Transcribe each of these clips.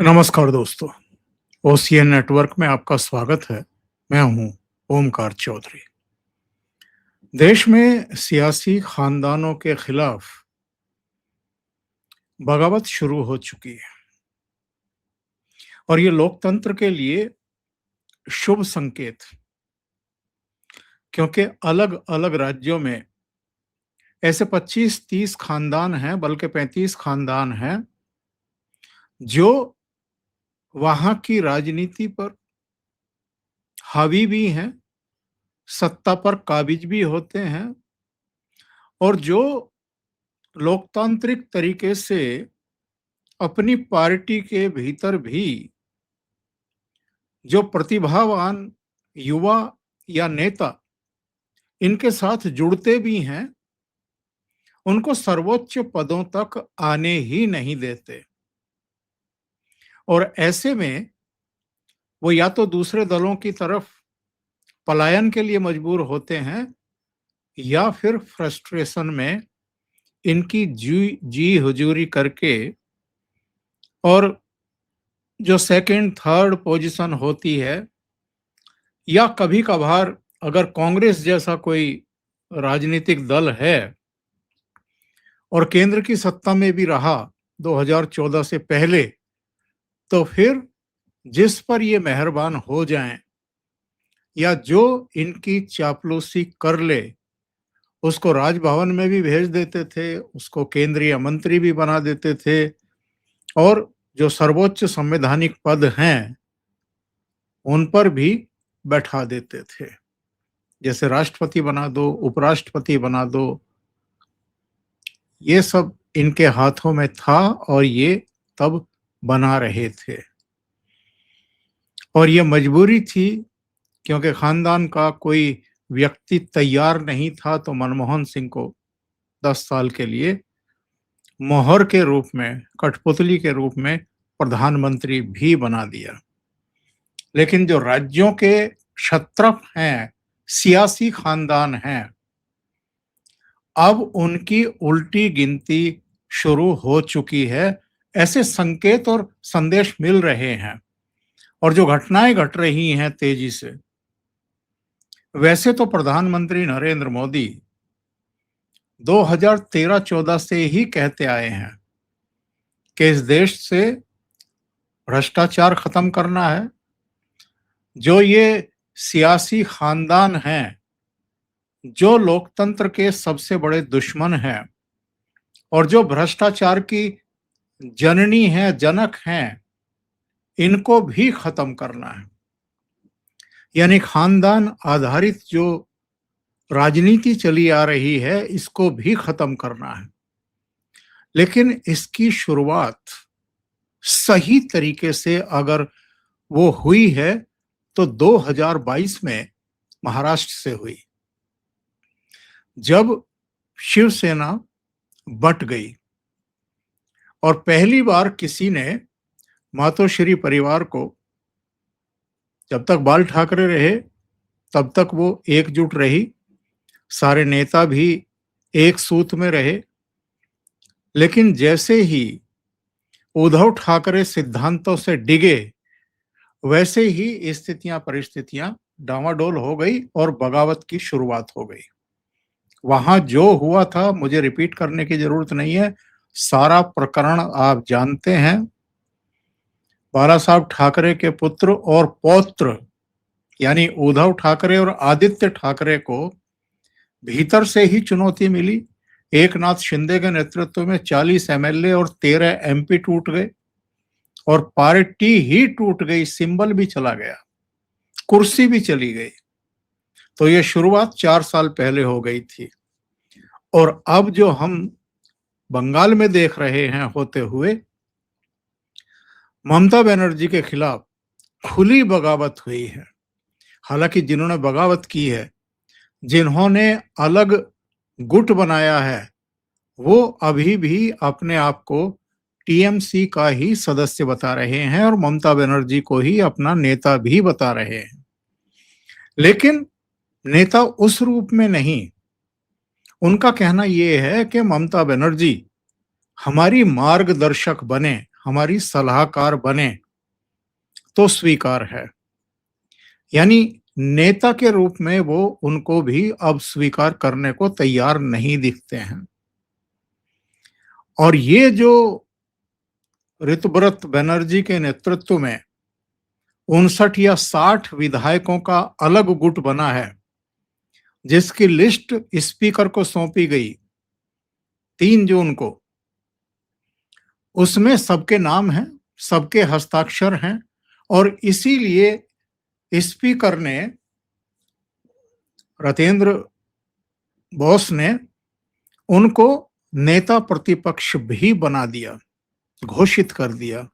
नमस्कार दोस्तों, OCN network में आपका स्वागत है। मैं हूं ओमकार चौधरी। देश में सियासी खानदानों के खिलाफ बगावत शुरू हो चुकी है और ये लोकतंत्र के लिए शुभ संकेत, क्योंकि अलग-अलग राज्यों में ऐसे 25-30 खानदान हैं, बल्कि 35 खानदान हैं, जो वहां की राजनीति पर हावी भी हैं, सत्ता पर काबिज भी होते हैं और जो लोकतांत्रिक तरीके से अपनी पार्टी के भीतर भी जो प्रतिभावान युवा या नेता इनके साथ जुड़ते भी हैं, उनको सर्वोच्च पदों तक आने ही नहीं देते। और ऐसे में वो या तो दूसरे दलों की तरफ पलायन के लिए मजबूर होते हैं या फिर फ्रस्ट्रेशन में इनकी जी जी हुजूरी करके और जो सेकंड थर्ड पोजीशन होती है, या कभी कभार अगर कांग्रेस जैसा कोई राजनीतिक दल है और केंद्र की सत्ता में भी रहा 2014 से पहले, तो फिर जिस पर ये मेहरबान हो जाएं या जो इनकी चापलूसी कर ले, उसको राजभवन में भी भेज देते थे, उसको केंद्रीय मंत्री भी बना देते थे और जो सर्वोच्च संवैधानिक पद हैं उन पर भी बैठा देते थे। जैसे राष्ट्रपति बना दो, उपराष्ट्रपति बना दो, ये सब इनके हाथों में था और ये तब बना रहे थे। और ये मजबूरी थी, क्योंकि खानदान का कोई व्यक्ति तैयार नहीं था, तो मनमोहन सिंह को 10 साल के लिए मोहर के रूप में, कठपुतली के रूप में प्रधानमंत्री भी बना दिया। लेकिन जो राज्यों के क्षत्रप हैं, सियासी खानदान हैं, अब उनकी उल्टी गिनती शुरू हो चुकी है। ऐसे संकेत और संदेश मिल रहे हैं और जो घटनाएं घट रही हैं तेजी से, वैसे तो प्रधानमंत्री नरेंद्र मोदी 2013-14 से ही कहते आए हैं कि इस देश से भ्रष्टाचार खत्म करना है। जो ये सियासी खानदान हैं, जो लोकतंत्र के सबसे बड़े दुश्मन हैं और जो भ्रष्टाचार की जननी हैं, जनक हैं, इनको भी खत्म करना है। यानी खानदान आधारित जो राजनीति चली आ रही है, इसको भी खत्म करना है। लेकिन इसकी शुरुआत सही तरीके से अगर वो हुई है तो 2022 में महाराष्ट्र से हुई, जब शिवसेना बंट गई और पहली बार किसी ने मातोश्री परिवार को, जब तक बाल ठाकरे रहे तब तक वो एकजुट रही, सारे नेता भी एक सूत में रहे, लेकिन जैसे ही उद्धव ठाकरे सिद्धांतों से डिगे, वैसे ही स्थितियां परिस्थितियां डामाडोल हो गई और बगावत की शुरुआत हो गई। वहां जो हुआ था मुझे रिपीट करने की जरूरत नहीं है, सारा प्रकरण आप जानते हैं। बाला साहब ठाकरे के पुत्र और पौत्र यानी उद्धव ठाकरे और आदित्य ठाकरे को भीतर से ही चुनौती मिली। एकनाथ शिंदे के नेतृत्व में 40 एमएलए और 13 एमपी टूट गए और पार्टी ही टूट गई, सिंबल भी चला गया, कुर्सी भी चली गई। तो ये शुरुआत 4 साल पहले हो गई थी और अब जो हम बंगाल में देख रहे हैं होते हुए, ममता बनर्जी के खिलाफ खुली बगावत हुई है। हालांकि जिन्होंने बगावत की है, जिन्होंने अलग गुट बनाया है, वो अभी भी अपने आप को टीएमसी का ही सदस्य बता रहे हैं और ममता बनर्जी को ही अपना नेता भी बता रहे हैं। लेकिन नेता उस रूप में नहीं। उनका कहना यह है कि ममता बनर्जी हमारी मार्गदर्शक बने, हमारी सलाहकार बने तो स्वीकार है। यानी नेता के रूप में वो उनको भी अब स्वीकार करने को तैयार नहीं दिखते हैं। और ये जो ऋतुव्रत बनर्जी के नेतृत्व में 59 या 60 विधायकों का अलग गुट बना है, जिसकी लिस्ट स्पीकर को सौंपी गई 3 जून को, उसमें सबके नाम हैं, सबके हस्ताक्षर हैं और इसीलिए स्पीकर ने, रतेंद्र बोस ने उनको नेता प्रतिपक्ष भी बना दिया, घोषित कर दिया।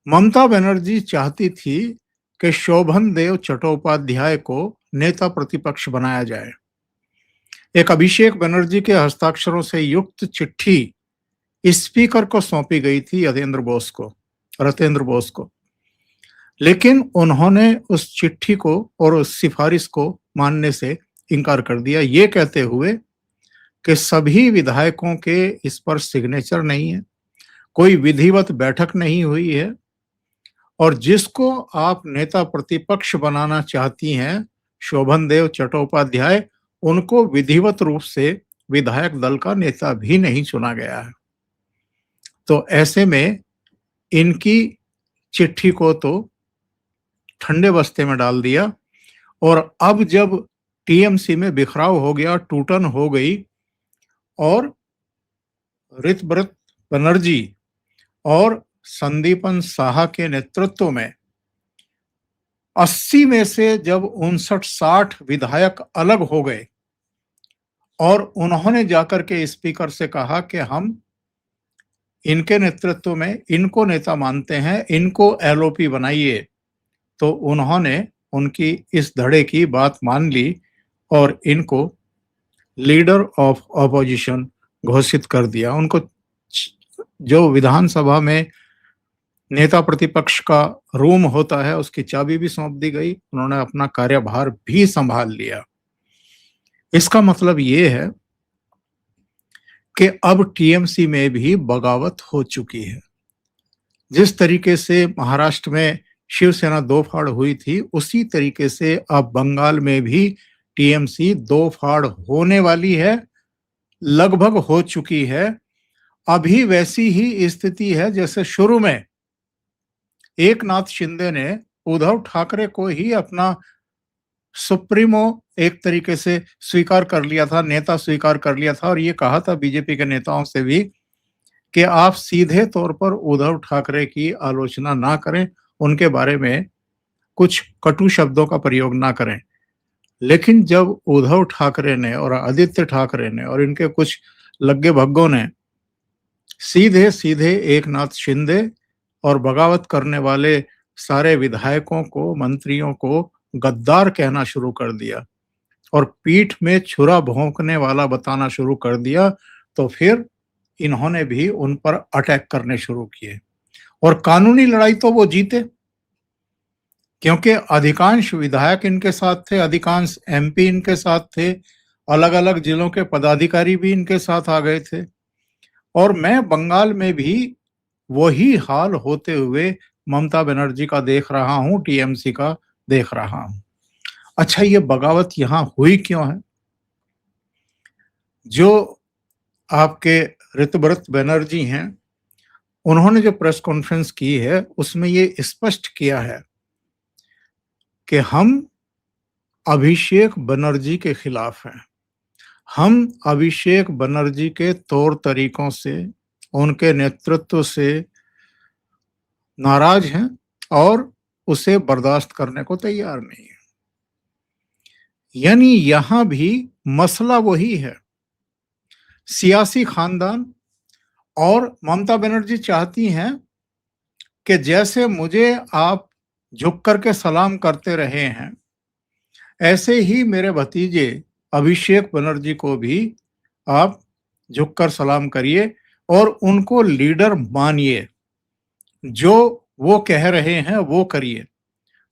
ममता बनर्जी चाहती थी कि शोभन देव चट्टोपाध्याय को नेता प्रतिपक्ष बनाया जाए। एक अभिषेक बनर्जी के हस्ताक्षरों से युक्त चिट्ठी स्पीकर को सौंपी गई थी रतेंद्र बोस को, लेकिन उन्होंने उस चिट्ठी को और उस सिफारिश को मानने से इनकार कर दिया, ये कहते हुए कि सभी विधायकों के इस पर सिग्नेचर नहीं है, कोई विधिवत बैठक नहीं हुई है और जिसको आप नेता प्रतिपक्ष बनाना चाहती हैं, शोभन देव चट्टोपाध्याय, उनको विधिवत रूप से विधायक दल का नेता भी नहीं चुना गया है। तो ऐसे में इनकी चिट्ठी को तो ठंडे बस्ते में डाल दिया और अब जब टीएमसी में बिखराव हो गया, टूटन हो गई और ऋतव्रत बनर्जी और संदीपन साहा के नेतृत्व में 80 में से जब 59-60 विधायक अलग हो गए और उन्होंने जाकर के स्पीकर से कहा कि हम इनके नेतृत्व में इनको नेता मानते हैं, इनको एलओपी बनाइए, तो उन्होंने उनकी इस धड़े की बात मान ली और इनको लीडर ऑफ ऑपोजिशन घोषित कर दिया। उनको जो विधानसभा में नेता प्रतिपक्ष का रूम होता है उसकी चाबी भी सौंप दी गई, उन्होंने अपना कार्यभार भी संभाल लिया। इसका मतलब ये है कि अब टीएमसी में भी बगावत हो चुकी है। जिस तरीके से महाराष्ट्र में शिवसेना दो फाड़ हुई थी, उसी तरीके से अब बंगाल में भी टीएमसी दो फाड़ होने वाली है, लगभग हो चुकी है। अभी वैसी ही स्थिति है जैसे शुरू में एकनाथ शिंदे ने उद्धव ठाकरे को ही अपना सुप्रीमो एक तरीके से स्वीकार कर लिया था, नेता स्वीकार कर लिया था और ये कहा था बीजेपी के नेताओं से भी कि आप सीधे तौर पर उद्धव ठाकरे की आलोचना ना करें, उनके बारे में कुछ कटु शब्दों का प्रयोग ना करें। लेकिन जब उद्धव ठाकरे ने और आदित्य ठाकरे ने और इनके कुछ लग्गे भग्गों ने सीधे सीधे एकनाथ शिंदे और बगावत करने वाले सारे विधायकों को, मंत्रियों को गद्दार कहना शुरू कर दिया और पीठ में छुरा भोंकने वाला बताना शुरू कर दिया, तो फिर इन्होंने भी उन पर अटैक करने शुरू किए और कानूनी लड़ाई तो वो जीते, क्योंकि अधिकांश विधायक इनके साथ थे, अधिकांश एमपी इनके साथ थे, अलग अलग जिलों के पदाधिकारी भी इनके साथ आ गए थे। और मैं बंगाल में भी वही हाल होते हुए ममता बनर्जी का देख रहा हूं, टीएमसी का देख रहा हूं। अच्छा, ये बगावत यहां हुई क्यों है? जो आपके ऋतव्रत बनर्जी हैं, उन्होंने जो प्रेस कॉन्फ्रेंस की है उसमें ये स्पष्ट किया है कि हम अभिषेक बनर्जी के खिलाफ हैं। हम अभिषेक बनर्जी के तौर तरीकों से, उनके नेतृत्व से नाराज हैं और उसे बर्दाश्त करने को तैयार नहीं है। यानी यहां भी मसला वही है, सियासी खानदान। और ममता बनर्जी चाहती हैं कि जैसे मुझे आप झुक करके सलाम करते रहे हैं, ऐसे ही मेरे भतीजे अभिषेक बनर्जी को भी आप झुककर सलाम करिए और उनको लीडर मानिए। जो वो कह रहे हैं वो करिए।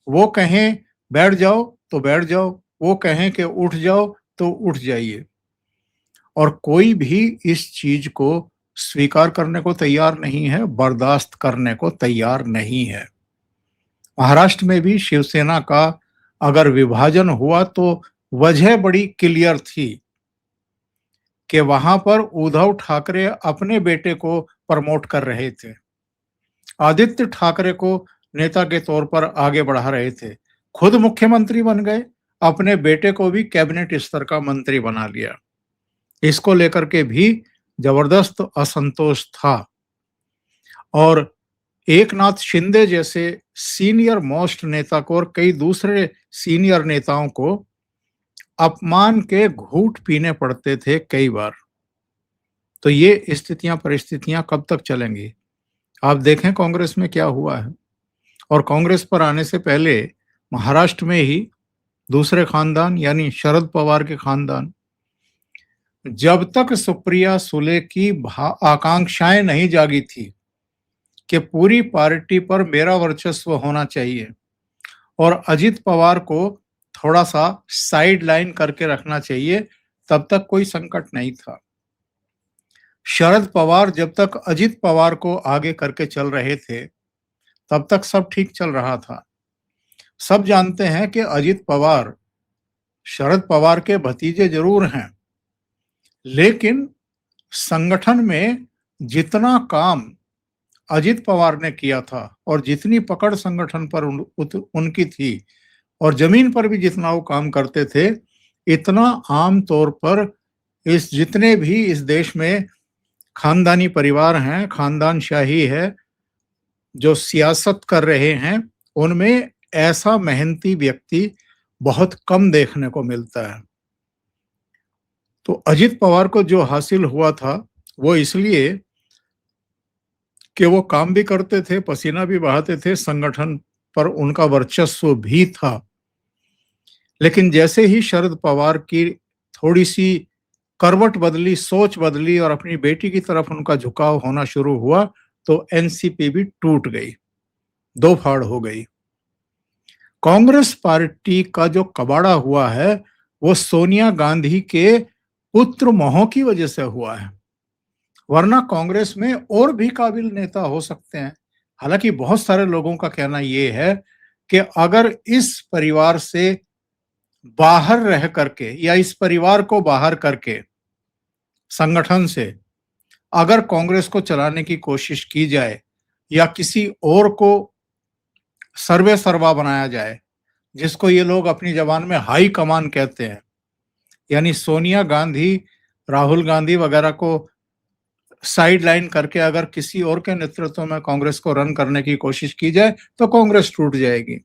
वो कहें बैठ जाओ तो बैठ जाओ, वो कहें कि उठ जाओ तो उठ जाइए। और कोई भी इस चीज को स्वीकार करने को तैयार नहीं है, बर्दाश्त करने को तैयार नहीं है। महाराष्ट्र में भी शिवसेना का अगर विभाजन हुआ तो वजह बड़ी क्लियर थी कि वहां पर उद्धव ठाकरे अपने बेटे को प्रमोट कर रहे थे, आदित्य ठाकरे को नेता के तौर पर आगे बढ़ा रहे थे, खुद मुख्यमंत्री बन गए, अपने बेटे को भी कैबिनेट स्तर का मंत्री बना लिया। इसको लेकर के भी जबरदस्त असंतोष था और एकनाथ शिंदे जैसे सीनियर मोस्ट नेता को और कई दूसरे सीनियर नेताओं को अपमान के घूंट पीने पड़ते थे कई बार। तो ये स्थितियां परिस्थितियां कब तक चलेंगी? आप देखें कांग्रेस में क्या हुआ है। और कांग्रेस पर आने से पहले महाराष्ट्र में ही दूसरे खानदान यानी शरद पवार के खानदान, जब तक सुप्रिया सुले की आकांक्षाएं नहीं जागी थी कि पूरी पार्टी पर मेरा वर्चस्व होना चाहिए और अजित पवार को थोड़ा सा साइड लाइन करके रखना चाहिए, तब तक कोई संकट नहीं था। शरद पवार जब तक अजित पवार को आगे करके चल रहे थे तब तक सब ठीक चल रहा था। सब जानते हैं कि अजित पवार शरद पवार के भतीजे जरूर हैं, लेकिन संगठन में जितना काम अजित पवार ने किया था और जितनी पकड़ संगठन पर उनकी थी और जमीन पर भी जितना वो काम करते थे, इतना आम तौर पर इस जितने भी इस देश में खानदानी परिवार हैं, खानदानशाही है, जो सियासत कर रहे हैं, उनमें ऐसा मेहनती व्यक्ति बहुत कम देखने को मिलता है। तो अजित पवार को जो हासिल हुआ था वो इसलिए कि वो काम भी करते थे, पसीना भी बहाते थे, संगठन पर उनका वर्चस्व भी था। लेकिन जैसे ही शरद पवार की थोड़ी सी करवट बदली, सोच बदली और अपनी बेटी की तरफ उनका झुकाव होना शुरू हुआ, तो एनसीपी भी टूट गई, दो फाड़ हो गई। कांग्रेस पार्टी का जो कबाड़ा हुआ है वो सोनिया गांधी के पुत्र मोह की वजह से हुआ है, वरना कांग्रेस में और भी काबिल नेता हो सकते हैं। हालांकि बहुत सारे लोगों का कहना यह है कि अगर इस परिवार से बाहर रह करके या इस परिवार को बाहर करके संगठन से अगर कांग्रेस को चलाने की कोशिश की जाए या किसी और को सर्वे सर्वा बनाया जाए, जिसको ये लोग अपनी जबान में हाई कमान कहते हैं, यानी सोनिया गांधी, राहुल गांधी वगैरह को साइड लाइन करके अगर किसी और के नेतृत्व में कांग्रेस को रन करने की कोशिश की जाए तो कांग्रेस टूट जाएगी।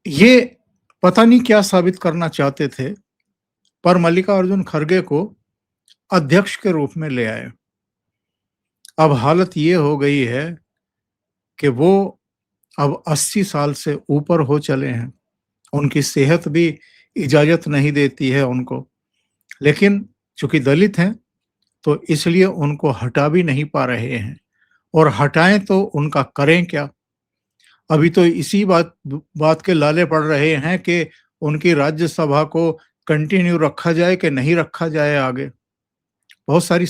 ये पता नहीं क्या साबित करना चाहते थे, पर मल्लिकार्जुन खड़गे को अध्यक्ष के रूप में ले आए। अब हालत ये हो गई है कि वो अब 80 साल से ऊपर हो चले हैं, उनकी सेहत भी इजाजत नहीं देती है उनको, लेकिन चूंकि दलित हैं तो इसलिए उनको हटा भी नहीं पा रहे हैं, और हटाएं तो उनका करें क्या। अभी तो इसी बात के लाले पड़ रहे हैं कि उनकी राज्यसभा को कंटिन्यू रखा जाए कि नहीं रखा जाए आगे। बहुत सारी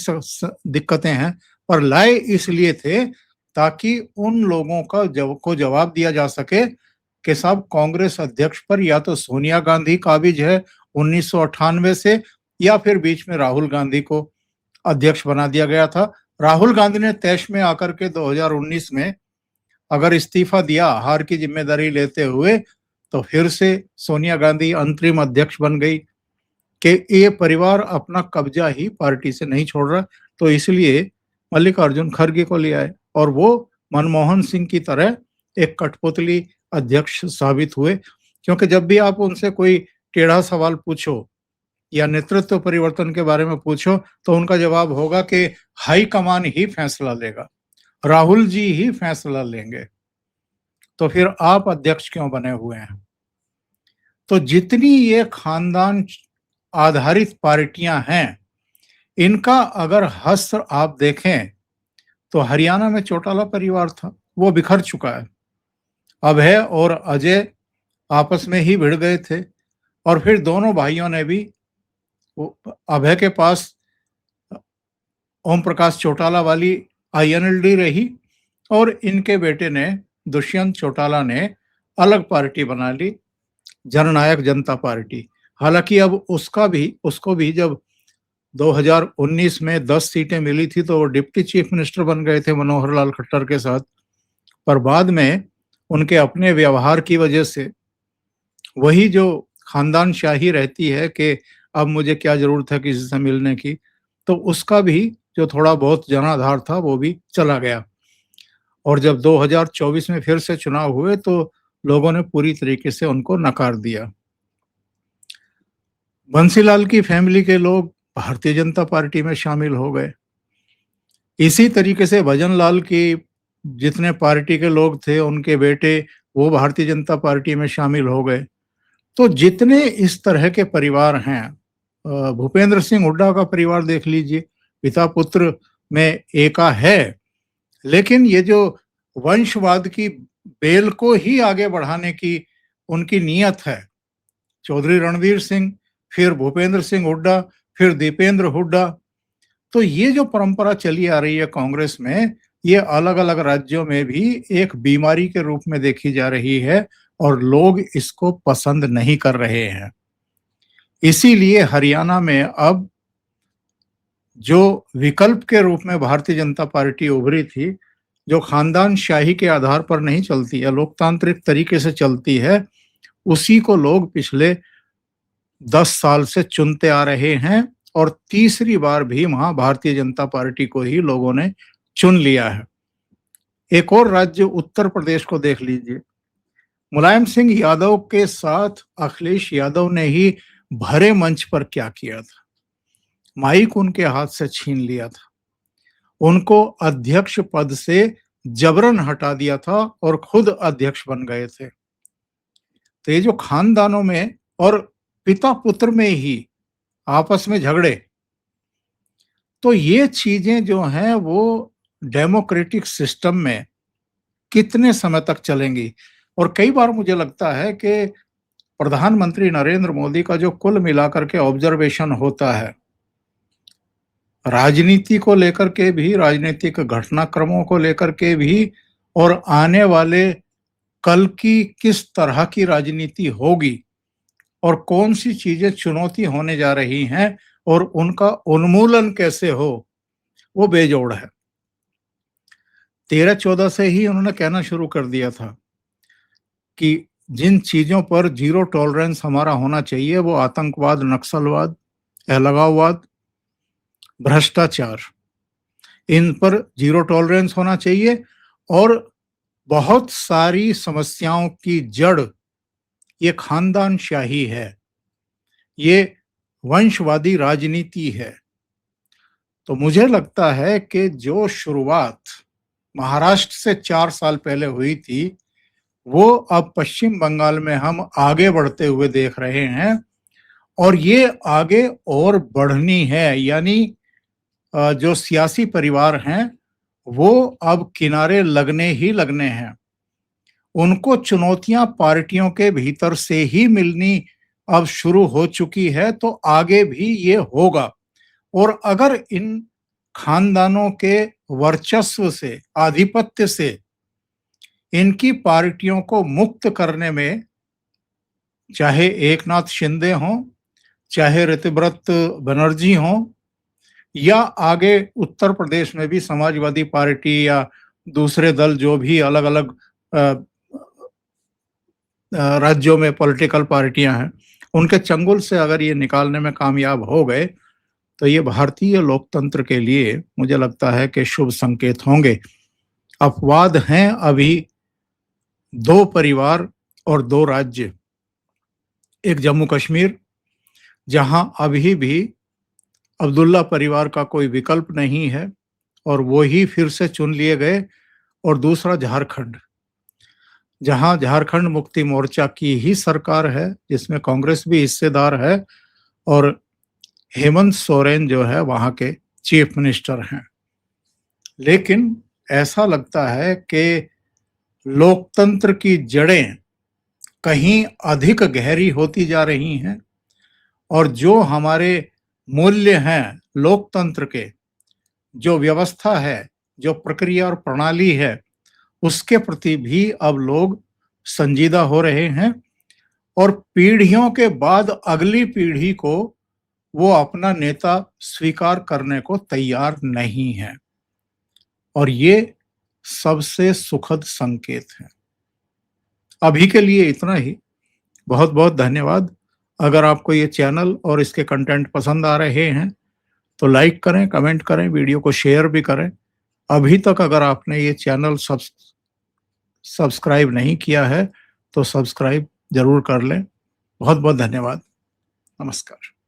दिक्कतें हैं, पर लाए इसलिए थे ताकि उन लोगों का जवाब दिया जा सके कि साहब कांग्रेस अध्यक्ष पर या तो सोनिया गांधी काबिज है 1998 से, या फिर बीच में राहुल गांधी को अध्यक्ष बना दिया गया था। राहुल गांधी ने तैश में आकर के 2019 में अगर इस्तीफा दिया हार की जिम्मेदारी लेते हुए, तो फिर से सोनिया गांधी अंतरिम अध्यक्ष बन गई कि ये परिवार अपना कब्जा ही पार्टी से नहीं छोड़ रहा। तो इसलिए मल्लिकार्जुन खड़गे को ले आए और वो मनमोहन सिंह की तरह एक कठपुतली अध्यक्ष साबित हुए, क्योंकि जब भी आप उनसे कोई टेढ़ा सवाल पूछो या नेतृत्व परिवर्तन के बारे में पूछो तो उनका जवाब होगा कि हाई कमान ही फैसला लेगा, राहुल जी ही फैसला लेंगे, तो फिर आप अध्यक्ष क्यों बने हुए हैं। तो जितनी ये खानदान आधारित पार्टियां हैं, इनका अगर हस्र आप देखें तो हरियाणा में चौटाला परिवार था, वो बिखर चुका है। अभय और अजय आपस में ही भिड़ गए थे और फिर दोनों भाइयों ने भी, अभय के पास ओम प्रकाश चौटाला वाली INLD रही और इनके बेटे ने, दुष्यंत चौटाला ने, अलग पार्टी बना ली, जननायक जनता पार्टी। हालांकि अब उसको भी जब 2019 में 10 सीटें मिली थी तो वो डिप्टी चीफ मिनिस्टर बन गए थे मनोहर लाल खट्टर के साथ। पर बाद में उनके अपने व्यवहार की वजह से वही जो खानदान शाही रहती है कि अब मुझे क्या जरूरत है किसी से मिलने की, तो उसका भी जो थोड़ा बहुत जनाधार था वो भी चला गया। और जब 2024 में फिर से चुनाव हुए तो लोगों ने पूरी तरीके से उनको नकार दिया। बंसीलाल की फैमिली के लोग भारतीय जनता पार्टी में शामिल हो गए। इसी तरीके से भजन लाल की जितने पार्टी के लोग थे, उनके बेटे, वो भारतीय जनता पार्टी में शामिल हो गए। तो जितने इस तरह के परिवार हैं, भूपेंद्र सिंह हुड्डा का परिवार देख लीजिए, पिता पुत्र में एका है, लेकिन ये जो वंशवाद की बेल को ही आगे बढ़ाने की उनकी नीयत है, चौधरी रणवीर सिंह, फिर भूपेंद्र सिंह हुड्डा, फिर दीपेंद्र हुड्डा, तो ये जो परंपरा चली आ रही है कांग्रेस में, ये अलग अलग राज्यों में भी एक बीमारी के रूप में देखी जा रही है और लोग इसको पसंद नहीं कर रहे हैं। इसीलिए हरियाणा में अब जो विकल्प के रूप में भारतीय जनता पार्टी उभरी थी, जो खानदान शाही के आधार पर नहीं चलती है, लोकतांत्रिक तरीके से चलती है, उसी को लोग पिछले 10 साल से चुनते आ रहे हैं और तीसरी बार भी वहां भारतीय जनता पार्टी को ही लोगों ने चुन लिया है। एक और राज्य उत्तर प्रदेश को देख लीजिए। मुलायम सिंह यादव के साथ अखिलेश यादव ने ही भरे मंच पर क्या किया था, माइक उनके हाथ से छीन लिया था, उनको अध्यक्ष पद से जबरन हटा दिया था और खुद अध्यक्ष बन गए थे। तो ये जो खानदानों में और पिता पुत्र में ही आपस में झगड़े, तो ये चीजें जो हैं वो डेमोक्रेटिक सिस्टम में कितने समय तक चलेंगी। और कई बार मुझे लगता है कि प्रधानमंत्री नरेंद्र मोदी का जो कुल मिलाकर के ऑब्जर्वेशन होता है, राजनीति को लेकर के भी, राजनीतिक घटनाक्रमों को लेकर के भी, और आने वाले कल की किस तरह की राजनीति होगी और कौन सी चीजें चुनौती होने जा रही हैं और उनका उन्मूलन कैसे हो, वो बेजोड़ है। 13-14 से ही उन्होंने कहना शुरू कर दिया था कि जिन चीजों पर जीरो टॉलरेंस हमारा होना चाहिए वो आतंकवाद, नक्सलवाद, अलगाववाद, भ्रष्टाचार, इन पर जीरो टॉलरेंस होना चाहिए। और बहुत सारी समस्याओं की जड़ ये खानदान शाही है, ये वंशवादी राजनीति है। तो मुझे लगता है कि जो शुरुआत महाराष्ट्र से 4 साल पहले हुई थी, वो अब पश्चिम बंगाल में हम आगे बढ़ते हुए देख रहे हैं और ये आगे और बढ़नी है। यानी जो सियासी परिवार हैं वो अब किनारे लगने ही लगने हैं। उनको चुनौतियां पार्टियों के भीतर से ही मिलनी अब शुरू हो चुकी है, तो आगे भी ये होगा। और अगर इन खानदानों के वर्चस्व से, आधिपत्य से इनकी पार्टियों को मुक्त करने में चाहे एकनाथ शिंदे हों, चाहे ऋतव्रत बनर्जी हों, या आगे उत्तर प्रदेश में भी समाजवादी पार्टी या दूसरे दल जो भी अलग अलग राज्यों में पॉलिटिकल पार्टियां हैं, उनके चंगुल से अगर ये निकालने में कामयाब हो गए तो ये भारतीय लोकतंत्र के लिए मुझे लगता है कि शुभ संकेत होंगे। अपवाद हैं अभी 2 परिवार और 2 राज्य। एक जम्मू कश्मीर, जहां अभी भी अब्दुल्ला परिवार का कोई विकल्प नहीं है और वो ही फिर से चुन लिए गए, और दूसरा झारखंड, जहां झारखंड मुक्ति मोर्चा की ही सरकार है, जिसमें कांग्रेस भी हिस्सेदार है और हेमंत सोरेन जो है वहां के चीफ मिनिस्टर हैं। लेकिन ऐसा लगता है कि लोकतंत्र की जड़ें कहीं अधिक गहरी होती जा रही हैं और जो हमारे मूल्य हैं लोकतंत्र के, जो व्यवस्था है, जो प्रक्रिया और प्रणाली है, उसके प्रति भी अब लोग संजीदा हो रहे हैं और पीढ़ियों के बाद अगली पीढ़ी को वो अपना नेता स्वीकार करने को तैयार नहीं है और ये सबसे सुखद संकेत है। अभी के लिए इतना ही। बहुत-बहुत धन्यवाद। अगर आपको ये चैनल और इसके कंटेंट पसंद आ रहे हैं, तो लाइक करें, कमेंट करें, वीडियो को शेयर भी करें। अभी तक अगर आपने ये चैनल सब्सक्राइब नहीं किया है, तो सब्सक्राइब ज़रूर कर लें। बहुत-बहुत धन्यवाद। नमस्कार।